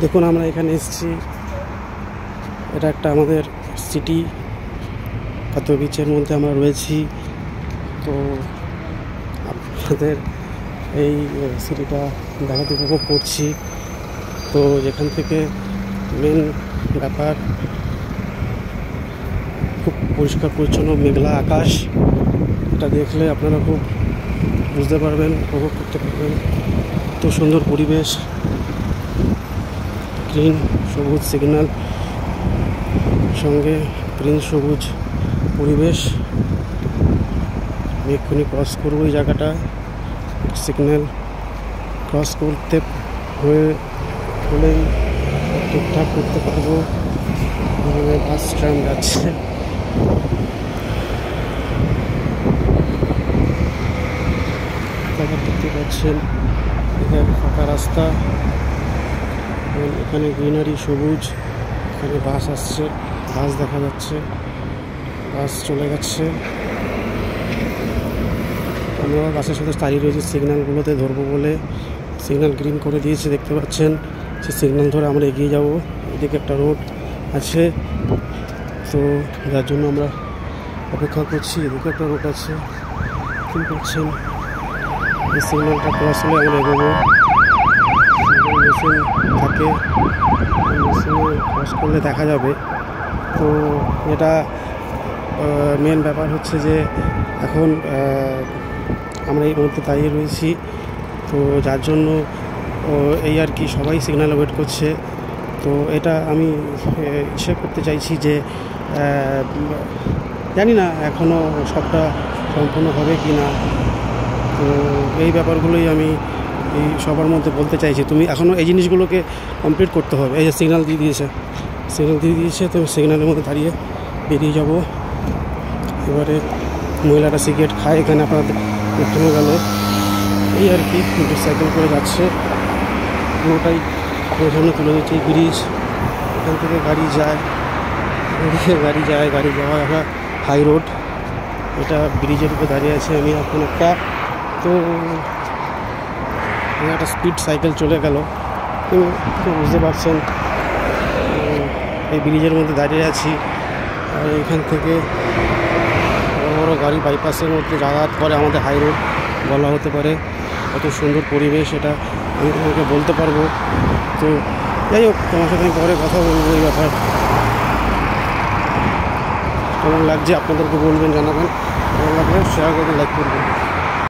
দেখুন আমরা এখানে এসেছি, এটা একটা আমাদের সিটি, কত বিচের মধ্যে আমরা রয়েছি। তো আপনাদের এই সিটিটা দেখাতে উপভোগ করছি। তো যেখান থেকে মেন ব্যাপার খুব পরিষ্কার পরিচ্ছন্ন মেঘলা আকাশ, এটা দেখলে আপনারা খুব বুঝতে পারবেন, উপভোগ করতে পারবেন। তো সুন্দর পরিবেশ, গ্রিন সবুজ সিগন্যাল, সঙ্গে গ্রিন সবুজ পরিবেশ। আমি এক্ষুনি ক্রস করবো এই জায়গাটা, সিগন্যাল ক্রস করতে হলেই ঠিকঠাক করতে পারবো। বাস ট্রাম যাচ্ছে, দেখতে পাচ্ছেন এখানে ফাঁকা রাস্তা, এখানে গ্রিনারি সবুজ, এখানে বাস আসছে, বাস দেখা যাচ্ছে, বাস চলে যাচ্ছে। আমরা বাসের সাথে দাঁড়িয়ে রয়েছি সিগন্যালগুলোতে ধরবো বলে, সিগন্যাল গ্রিন করে দিয়েছে দেখতে পাচ্ছেন। সে সিগন্যাল ধরে আমরা এগিয়ে যাব। এদিকে একটা রোড আছে, তো যার জন্য আমরা অপেক্ষা করছি। এদিকে একটা রোড আছে, কি করছেন, এই সিগন্যালটা ক্রস হলে আমরা এগোবো। মেশিন থাকে, মেশিনে ক্রস করলে দেখা যাবে। তো এটা মেন ব্যাপার হচ্ছে যে এখন আমরা এই মুহূর্তে দাঁড়িয়ে রয়েছি, তো যার জন্য এই আর কি সবাই সিগন্যাল ওয়েট করছে। তো এটা আমি ইচ্ছে করতে চাইছি যে জানি না এখনও সবটা সম্পূর্ণ হবে কি না। তো এই ব্যাপারগুলোই আমি এই সবার মধ্যে বলতে চাইছি, তুমি এখনও এই জিনিসগুলোকে কমপ্লিট করতে হবে। এই যে সিগন্যাল দিয়ে দিয়েছে, তো সিগন্যালের মধ্যে দাঁড়িয়ে বেরিয়ে যাব। এবারে মহিলাটা সিগারেট খায়, এখানে আপনাদের দেখতে গেল। এই আর কি মোটরসাইকেল করে যাচ্ছে, পুরোটাই সামনে তুলে দিচ্ছে ব্রিজ। এখান থেকে গাড়ি যায়, গাড়ি যাওয়া একটা হাই রোড। এটা ব্রিজের উপরে দাঁড়িয়ে আছে আমি এখন একটা। তো একটা স্পিড সাইকেল চলে গেল, বুঝতে পারছেন। এই ব্রিজের মধ্যে দাঁড়িয়ে আছি, আর এখান থেকে বড় বড় গাড়ি বাইপাসের মধ্যে যাতায়াত করে, আমাদের হাই রোড বলা হতে পারে। কত সুন্দর পরিবেশ, এটা আমি তোমাকে বলতে পারবো। তো যাই হোক, তোমার সাথে আমি পরে কথা বলবো এই ব্যাপার। কেমন লাগছে আপনাদেরকে বলবেন, জানাবেন। ভালো লাগলে শেয়ার করবেন, লাইক করবেন।